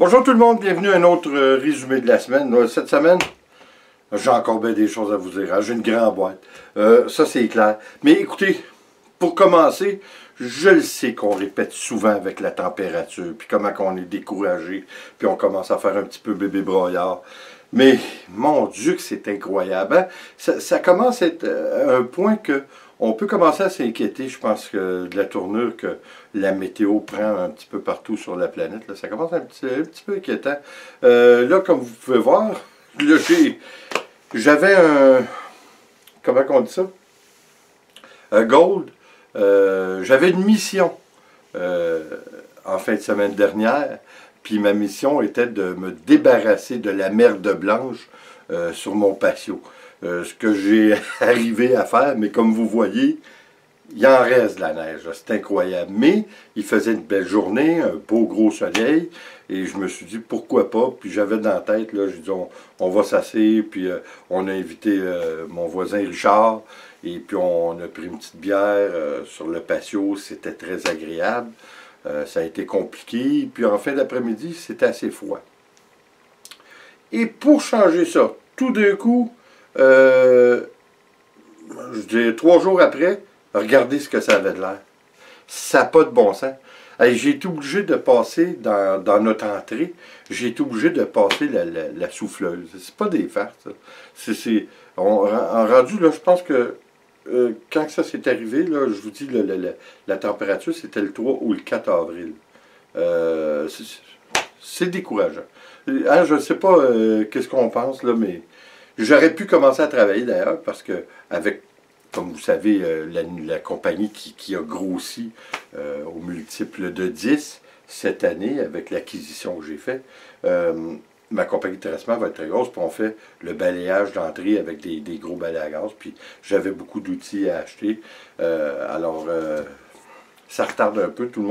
Bonjour tout le monde, bienvenue à un autre résumé de la semaine. Cette semaine, j'ai encore bien des choses à vous dire. J'ai une grande boîte. Ça, c'est clair. Mais écoutez, pour commencer, je le sais qu'on répète souvent avec la température, puis comment on est découragé, puis on commence à faire un petit peu bébé broyard. Mais, mon Dieu que c'est incroyable. Hein? Ça commence à être un point que on peut commencer à s'inquiéter, je pense, de la tournure que la météo prend un petit peu partout sur la planète. Là. Ça commence un petit peu inquiétant. Là, comme vous pouvez voir, là, j'avais un... Comment on dit ça? Un gold. J'avais une mission en fin de semaine dernière. Puis ma mission était de me débarrasser de la merde blanche sur mon patio. Ce que j'ai arrivé à faire, mais comme vous voyez, il en reste de la neige. C'est incroyable. Mais il faisait une belle journée, un beau gros soleil, et je me suis dit pourquoi pas. Puis j'avais dans la tête, là, j'ai dit on va s'asseoir, puis on a invité mon voisin Richard, et puis on a pris une petite bière sur le patio. C'était très agréable. Ça a été compliqué. Puis en fin d'après-midi, c'était assez froid. Et pour changer ça, tout d'un coup, je dirais 3 jours après, regardez ce que ça avait de l'air. Ça n'a pas de bon sens. J'ai été obligé de passer dans notre entrée, j'ai été obligé de passer la souffleuse. C'est pas des farces, ça. En rendu, là, je pense que quand ça s'est arrivé, là, je vous dis, la température, c'était le 3 ou le 4 avril. C'est décourageant. Hein, je ne sais pas qu'est-ce qu'on pense, là, mais j'aurais pu commencer à travailler d'ailleurs, parce que, avec, comme vous savez, la compagnie qui a grossi au multiple de 10 cette année, avec l'acquisition que j'ai faite, ma compagnie de terrassement va être très grosse, puis on fait le balayage d'entrée avec des gros balais à gaz, puis j'avais beaucoup d'outils à acheter. Alors, ça retarde un peu, tout le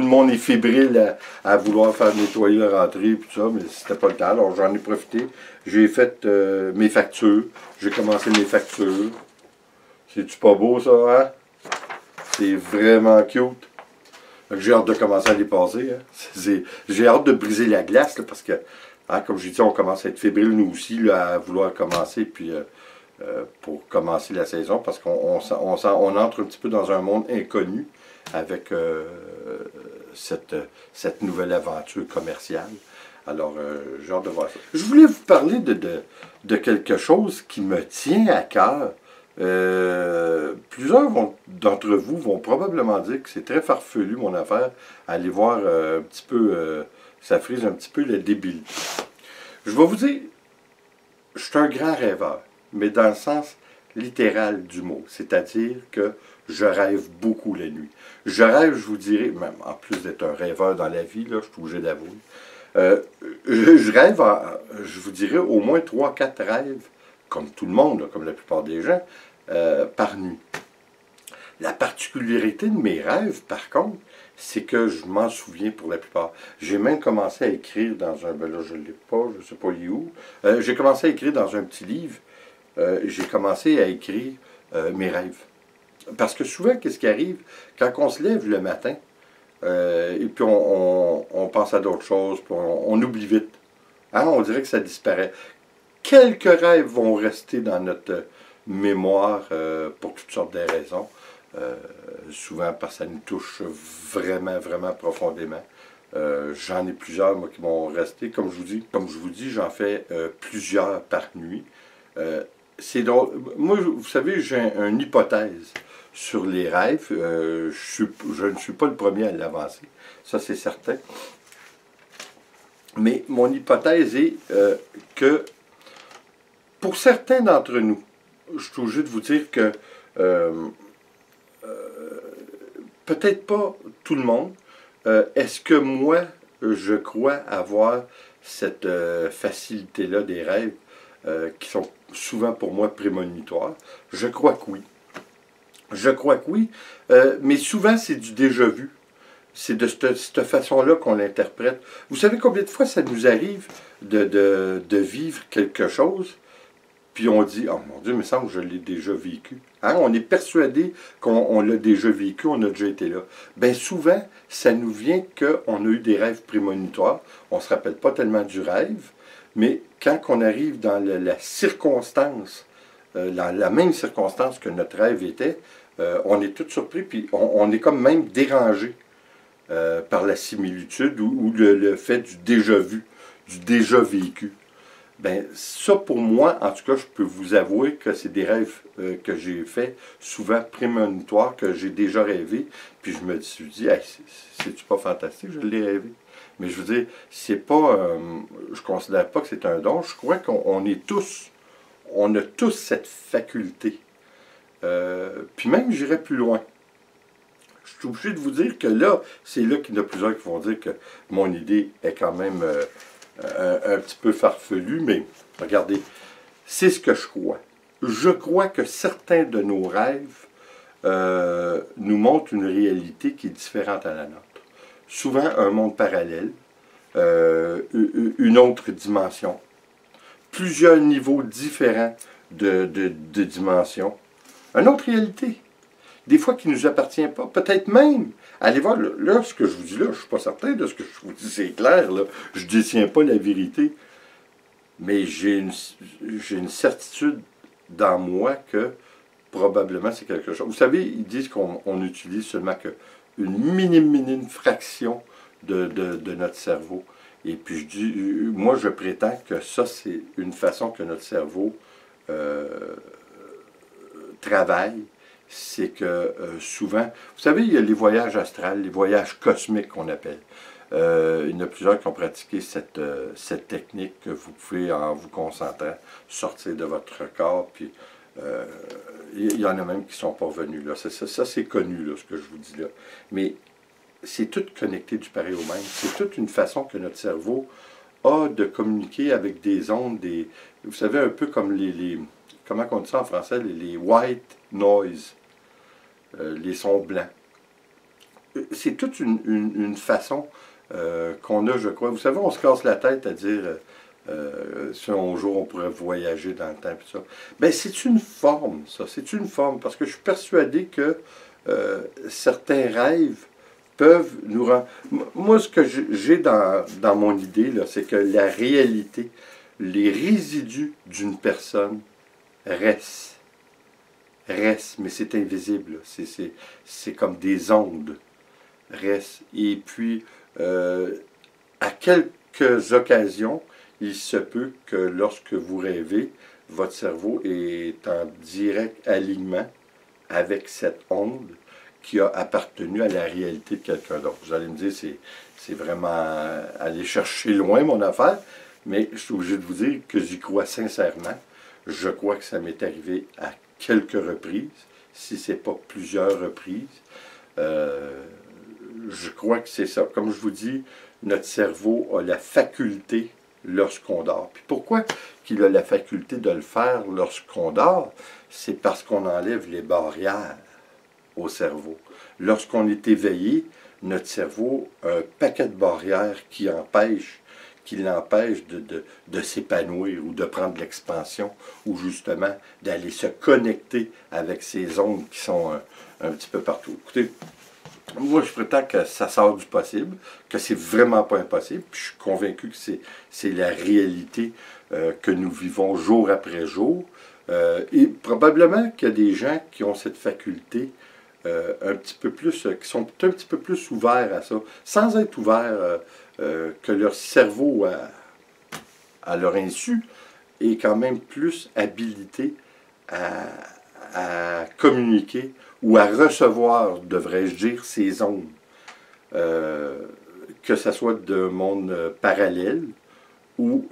monde est fébrile à vouloir faire nettoyer leur entrée, puis tout ça, mais c'était pas le temps, alors j'en ai profité. J'ai fait mes factures, j'ai commencé mes factures. C'est-tu pas beau ça, hein? C'est vraiment cute. J'ai hâte de commencer à les passer. Hein? J'ai hâte de briser la glace, là, parce que, hein, comme j'ai dit, on commence à être fébrile, nous aussi, là, à vouloir commencer, puis pour commencer la saison, parce qu'on entre un petit peu dans un monde inconnu avec cette nouvelle aventure commerciale. Alors, j'ai hâte de voir ça. Je voulais vous parler de quelque chose qui me tient à cœur. Plusieurs d'entre vous vont probablement dire que c'est très farfelu mon affaire. Aller voir un petit peu, ça frise un petit peu la débilité. Je vais vous dire, je suis un grand rêveur, mais dans le sens littéral du mot. C'est-à-dire que je rêve beaucoup la nuit. Je rêve, je vous dirais, même en plus d'être un rêveur dans la vie, là, je suis obligé d'avouer, je rêve, je vous dirais, au moins 3-4 rêves, comme tout le monde, là, comme la plupart des gens, par nuit. La particularité de mes rêves, par contre, c'est que je m'en souviens pour la plupart. J'ai même commencé à écrire dans un... Ben là, je ne l'ai pas, je ne sais pas où. J'ai commencé à écrire dans un petit livre. J'ai commencé à écrire mes rêves. Parce que souvent, qu'est-ce qui arrive? Quand on se lève le matin, et puis on pense à d'autres choses, puis on oublie vite. Hein? On dirait que ça disparaît. Quelques rêves vont rester dans notre mémoire pour toutes sortes de raisons. Souvent parce que ça nous touche vraiment, vraiment profondément. J'en ai plusieurs, moi, qui vont rester. Comme je vous dis, j'en fais plusieurs par nuit. C'est drôle. Moi, vous savez, j'ai une hypothèse sur les rêves. Je ne suis pas le premier à l'avancer. Ça, c'est certain. Mais mon hypothèse est que pour certains d'entre nous, je suis obligé de vous dire que peut-être pas tout le monde. Est-ce que moi, je crois avoir cette facilité-là des rêves qui sont souvent pour moi prémonitoires? Je crois que oui. Je crois que oui, mais souvent c'est du déjà-vu. C'est de cette façon-là qu'on l'interprète. Vous savez combien de fois ça nous arrive de vivre quelque chose, puis on dit, oh mon Dieu, il me semble que je l'ai déjà vécu. Hein? On est persuadé qu'on l'a déjà vécu, on a déjà été là. Bien souvent, ça nous vient qu'on a eu des rêves prémonitoires. On ne se rappelle pas tellement du rêve, mais quand on arrive dans la circonstance, la même circonstance que notre rêve était, on est tout surpris, puis on est comme même dérangé par la similitude ou le fait du déjà vu, du déjà vécu. Ben, ça, pour moi, en tout cas, je peux vous avouer que c'est des rêves que j'ai faits, souvent prémonitoires, que j'ai déjà rêvé. Puis je me suis dit, hey, c'est-tu pas fantastique, je l'ai rêvé. Mais je veux dire, c'est pas, je considère pas que c'est un don. Je crois qu'on est tous, on a tous cette faculté. Puis même, j'irais plus loin. Je suis obligé de vous dire que là, c'est là qu'il y en a plusieurs qui vont dire que mon idée est quand même un petit peu farfelu, mais regardez, c'est ce que je crois. Je crois que certains de nos rêves nous montrent une réalité qui est différente à la nôtre. Souvent un monde parallèle, une autre dimension, plusieurs niveaux différents de dimension, une autre réalité. Des fois qui ne nous appartient pas. Peut-être même, allez voir, là, ce que je vous dis là, je ne suis pas certain de ce que je vous dis, c'est clair, là. Je ne détiens pas la vérité. Mais j'ai une certitude dans moi que probablement c'est quelque chose. Vous savez, ils disent qu'on utilise seulement qu'une minime fraction de notre cerveau. Et puis je dis, moi je prétends que ça, c'est une façon que notre cerveau travaille. C'est que souvent, vous savez, il y a les voyages astrales, les voyages cosmiques qu'on appelle. Il y en a plusieurs qui ont pratiqué cette technique que vous pouvez, en vous concentrant, sortir de votre corps. Puis il y en a même qui sont pas revenus là. Ça c'est connu, là, ce que je vous dis là. Mais c'est tout connecté du pareil au même. C'est toute une façon que notre cerveau a de communiquer avec des ondes, vous savez, un peu comme comment on dit ça en français, les white noise. Les sons blancs. C'est toute une façon qu'on a, je crois. Vous savez, on se casse la tête à dire si un jour on pourrait voyager dans le temps et tout ça. Bien, c'est une forme, ça. C'est une forme, parce que je suis persuadé que certains rêves peuvent nous rendre... Moi, ce que j'ai dans mon idée, là, c'est que la réalité, les résidus d'une personne restent. Mais c'est invisible. C'est comme des ondes. Et puis, à quelques occasions, il se peut que lorsque vous rêvez, votre cerveau est en direct alignement avec cette onde qui a appartenu à la réalité de quelqu'un d'autre. Vous allez me dire, c'est vraiment aller chercher loin mon affaire, mais je suis obligé de vous dire que j'y crois sincèrement. Je crois que ça m'est arrivé à quelques reprises, si ce n'est pas plusieurs reprises. Je crois que c'est ça. Comme je vous dis, notre cerveau a la faculté lorsqu'on dort. Puis pourquoi qu'il a la faculté de le faire lorsqu'on dort? C'est parce qu'on enlève les barrières au cerveau. Lorsqu'on est éveillé, notre cerveau a un paquet de barrières qui l'empêche de s'épanouir ou de prendre l'expansion ou justement d'aller se connecter avec ces ondes qui sont un petit peu partout. Écoutez, moi je prétends que ça sort du possible, que c'est vraiment pas impossible, puis je suis convaincu que c'est la réalité que nous vivons jour après jour. Et probablement qu'il y a des gens qui ont cette faculté un petit peu plus, qui sont un petit peu plus ouverts à ça, sans être ouverts que leur cerveau, à leur insu, est quand même plus habilité à communiquer ou à recevoir, devrais-je dire, ces ondes. Que ce soit d'un monde parallèle ou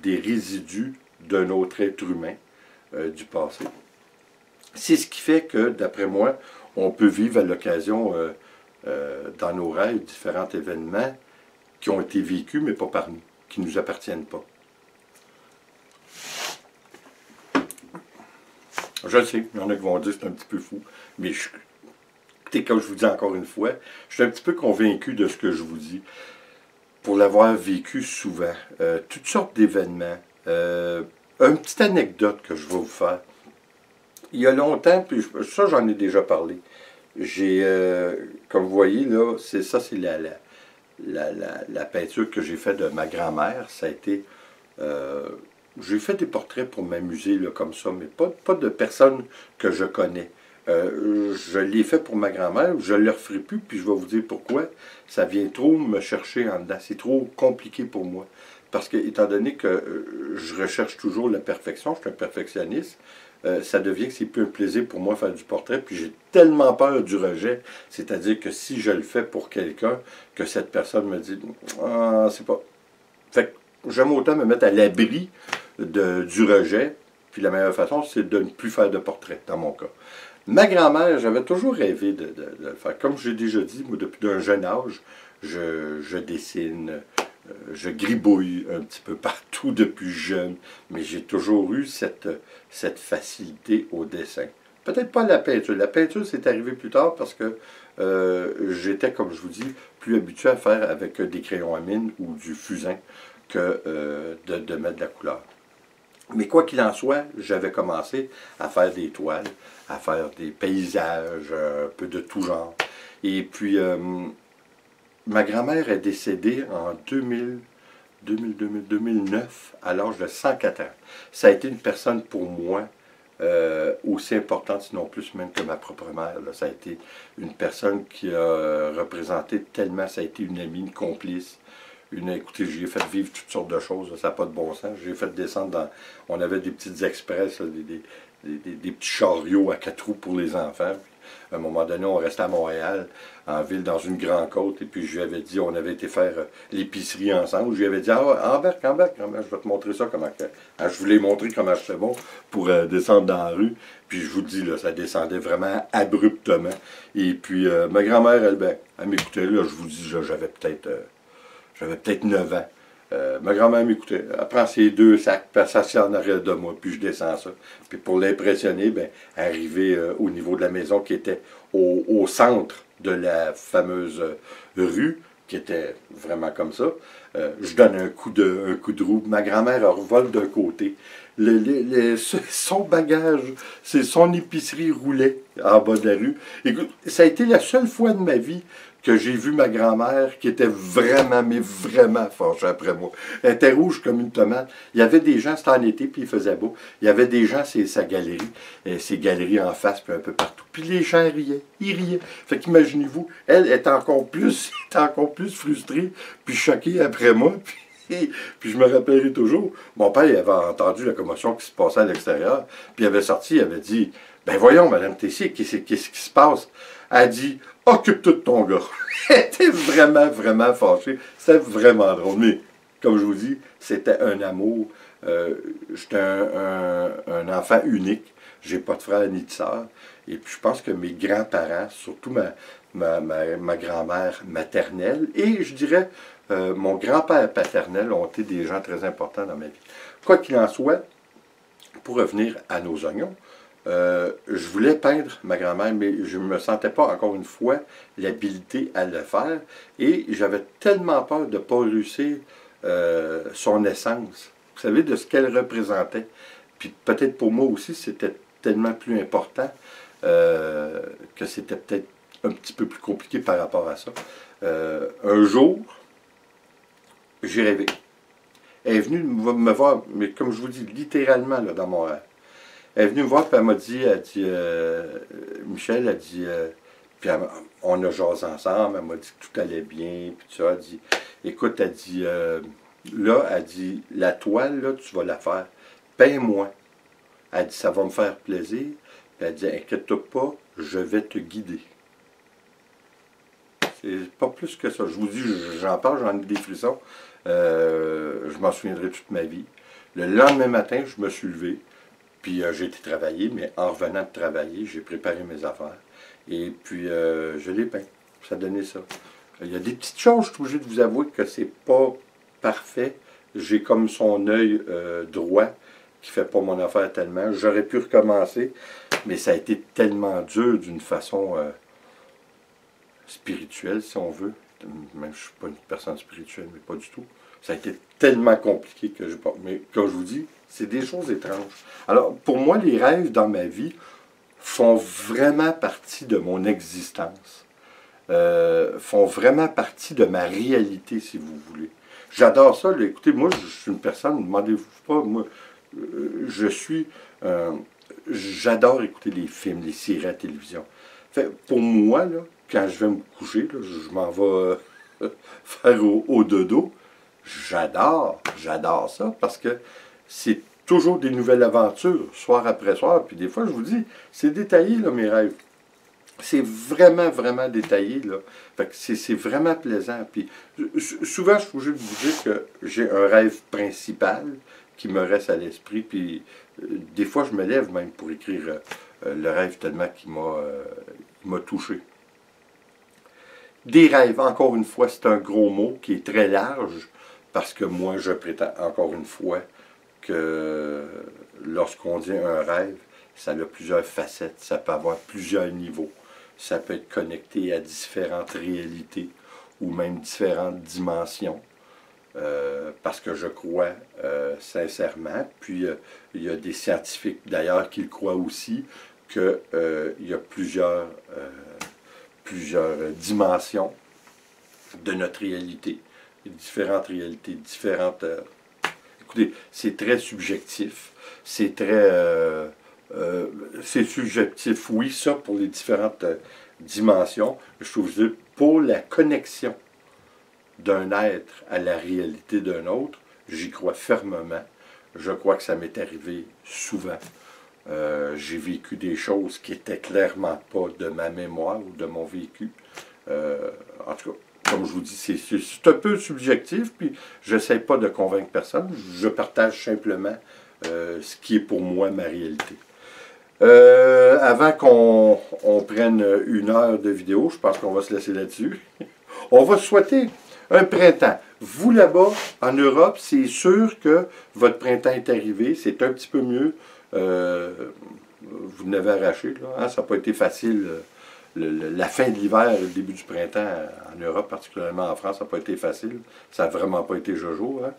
des résidus d'un autre être humain du passé. C'est ce qui fait que, d'après moi, on peut vivre à l'occasion, dans nos rêves, différents événements qui ont été vécus, mais pas par nous, qui ne nous appartiennent pas. Je le sais, il y en a qui vont dire que c'est un petit peu fou, mais écoutez, comme je vous dis encore une fois, je suis un petit peu convaincu de ce que je vous dis, pour l'avoir vécu souvent. Toutes sortes d'événements. Une petite anecdote que je vais vous faire. Il y a longtemps, puis ça j'en ai déjà parlé. J'ai, comme vous voyez là, c'est la peinture que j'ai faite de ma grand-mère. Ça a été, j'ai fait des portraits pour m'amuser là comme ça, mais pas de personnes que je connais. Je l'ai fait pour ma grand-mère, je ne le referai plus, puis je vais vous dire pourquoi. Ça vient trop me chercher en dedans. C'est trop compliqué pour moi. Parce que, étant donné que je recherche toujours la perfection, je suis un perfectionniste, ça devient que c'est plus un plaisir pour moi faire du portrait, puis j'ai tellement peur du rejet, c'est-à-dire que si je le fais pour quelqu'un, que cette personne me dit « Ah, c'est pas... » Fait que j'aime autant me mettre à l'abri du rejet, puis la meilleure façon, c'est de ne plus faire de portrait, dans mon cas. Ma grand-mère, j'avais toujours rêvé de le faire. Comme j'ai déjà dit, moi, depuis d'un jeune âge, je dessine, je gribouille un petit peu partout depuis jeune, mais j'ai toujours eu cette facilité au dessin. Peut-être pas la peinture. La peinture, c'est arrivé plus tard parce que j'étais, comme je vous dis, plus habitué à faire avec des crayons à mine ou du fusain que de mettre de la couleur. Mais quoi qu'il en soit, j'avais commencé à faire des toiles, à faire des paysages, un peu de tout genre. Et puis, ma grand-mère est décédée en 2009, à l'âge de 104 ans. Ça a été une personne pour moi aussi importante, sinon plus même que ma propre mère. Là. Ça a été une personne qui a représenté tellement, ça a été une amie, une complice. Écoutez, j'ai fait vivre toutes sortes de choses, ça n'a pas de bon sens. J'ai fait descendre dans... On avait des petites express, là, des petits chariots à 4 roues pour les enfants. Puis, à un moment donné, on restait à Montréal, en ville, dans une grande côte, et puis je lui avais dit, on avait été faire l'épicerie ensemble. Je lui avais dit, ah, embarque, je vais te montrer ça, comment que... Ah, je voulais montrer comment je fais bon pour descendre dans la rue. Puis je vous dis, là, ça descendait vraiment abruptement. Et puis, ma grand-mère, elle m'écoutait, là, je vous dis, j'avais peut-être 9 ans. Ma grand-mère m'écoutait. Elle prend ses 2 sacs, puis elle s'assied en arrière de moi, puis je descends ça. Puis pour l'impressionner, arrivé au niveau de la maison qui était au centre de la fameuse rue, qui était vraiment comme ça, je donne un coup de roue. Ma grand-mère revole d'un côté. Son bagage, son épicerie roulait en bas de la rue. Écoute, ça a été la seule fois de ma vie que j'ai vu ma grand-mère qui était vraiment, mais vraiment fâchée après moi. Elle était rouge comme une tomate. Il y avait des gens, c'était en été, puis il faisait beau. Il y avait des gens, c'est sa galerie, ses galeries en face, puis un peu partout. Puis les gens riaient, ils riaient. Fait qu'imaginez-vous, elle est encore plus frustrée, puis choquée après moi, puis je me rappellerai toujours, mon père il avait entendu la commotion qui se passait à l'extérieur, puis il avait sorti, il avait dit « Ben voyons, Madame Tessier, qu'est-ce qui se passe? » Elle a dit « Occupe-toi de ton gars. » Elle était vraiment, vraiment fâchée. C'était vraiment drôle. Mais, comme je vous dis, c'était un amour. J'étais un enfant unique. J'ai pas de frère ni de sœur. Et puis je pense que mes grands-parents, surtout ma grand-mère maternelle, et je dirais mon grand-père paternel ont été des gens très importants dans ma vie. Quoi qu'il en soit, pour revenir à nos oignons, je voulais peindre ma grand-mère, mais je ne me sentais pas, encore une fois, l'habilité à le faire. Et j'avais tellement peur de ne pas réussir son essence. Vous savez, de ce qu'elle représentait. Puis peut-être pour moi aussi, c'était tellement plus important que c'était peut-être un petit peu plus compliqué par rapport à ça. Un jour, j'ai rêvé. Elle est venue me voir, mais comme je vous dis, littéralement là, dans mon rêve. Elle est venue me voir, puis elle m'a dit, Michel, elle dit, puis on a jasé ensemble, elle m'a dit que tout allait bien, puis tout ça, elle dit, écoute, elle dit, là, elle dit, la toile, là, tu vas la faire, paie-moi. Elle dit, ça va me faire plaisir, puis elle dit, inquiète-toi pas, je vais te guider. C'est pas plus que ça. Je vous dis, j'en parle, j'en ai des frissons. Je m'en souviendrai toute ma vie. Le lendemain matin, je me suis levé, puis j'ai été travailler, mais en revenant de travailler, j'ai préparé mes affaires. Et puis, je l'ai peint. Ça donnait ça. Il y a des petites choses, je suis obligé de vous avouer que c'est pas parfait. J'ai comme son œil droit qui fait pas mon affaire tellement. J'aurais pu recommencer, mais ça a été tellement dur d'une façon spirituelle, si on veut. Même je ne suis pas une personne spirituelle, mais pas du tout. Ça a été tellement compliqué que je pas. Mais comme je vous dis, c'est des choses étranges. Alors, pour moi, les rêves dans ma vie font vraiment partie de mon existence. Font vraiment partie de ma réalité, si vous voulez. J'adore ça. Là. Écoutez, moi, je suis une personne, ne demandez-vous pas, moi, je suis... j'adore écouter les films, les séries à la télévision. Fait, pour moi, là, quand je vais me coucher, là, je m'en vais faire au dodo, j'adore ça, parce que c'est toujours des nouvelles aventures, soir après soir, puis des fois, je vous dis, c'est détaillé, là, mes rêves. C'est vraiment, vraiment détaillé, là. Fait que c'est vraiment plaisant. Puis souvent, je suis obligé de vous dire que j'ai un rêve principal qui me reste à l'esprit. Puis des fois, je me lève même pour écrire le rêve tellement qu'il m'a touché. Des rêves, encore une fois, c'est un gros mot qui est très large, parce que moi, je prétends encore une fois que lorsqu'on dit un rêve, ça a plusieurs facettes, ça peut avoir plusieurs niveaux. Ça peut être connecté à différentes réalités ou même différentes dimensions. Parce que je crois sincèrement, puis il y a des scientifiques d'ailleurs qui le croient aussi, qu'il y a plusieurs dimensions de notre réalité. Différentes réalités, différentes... écoutez, c'est très subjectif, c'est très... c'est subjectif, oui, ça, pour les différentes dimensions. Je trouve que pour la connexion d'un être à la réalité d'un autre, j'y crois fermement. Je crois que ça m'est arrivé souvent. J'ai vécu des choses qui n'étaient clairement pas de ma mémoire ou de mon vécu. En tout cas, comme je vous dis, c'est un peu subjectif, puis je n'essaie pas de convaincre personne. Je partage simplement ce qui est pour moi ma réalité. Avant qu'on prenne 1 heure de vidéo, je pense qu'on va se laisser là-dessus. On va souhaiter un printemps. Vous, là-bas, en Europe, c'est sûr que votre printemps est arrivé. C'est un petit peu mieux. Vous n'avez arraché, là. Hein? Ça n'a pas été facile. La fin de l'hiver et le début du printemps en Europe, particulièrement en France, ça n'a pas été facile. Ça n'a vraiment pas été jojo. Hein?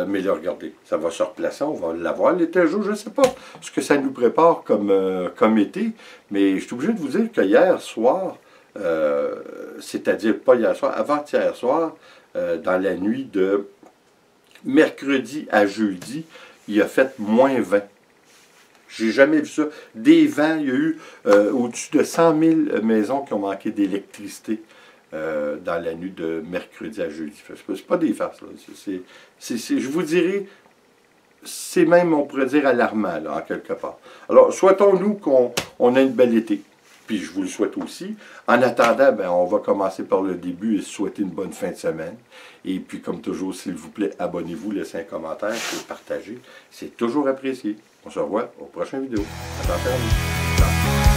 Mais là, regardez, ça va se replacer. On va l'avoir l'été jour. Je ne sais pas ce que ça nous prépare comme été. Mais je suis obligé de vous dire que hier soir, c'est-à-dire pas hier soir, avant-hier soir, dans la nuit de mercredi à jeudi, il a fait -20. J'ai jamais vu ça. Des vents, il y a eu au-dessus de 100 000 maisons qui ont manqué d'électricité dans la nuit de mercredi à jeudi. C'est pas des farces, là. Je vous dirais, c'est même, on pourrait dire, alarmant, là, en quelque part. Alors, souhaitons-nous qu'on ait une belle été. Puis je vous le souhaite aussi. En attendant, ben, on va commencer par le début et souhaiter une bonne fin de semaine. Et puis, comme toujours, s'il vous plaît, abonnez-vous, laissez un commentaire et partagez. C'est toujours apprécié. On se revoit aux prochaines vidéos. Attention à vous. Ciao.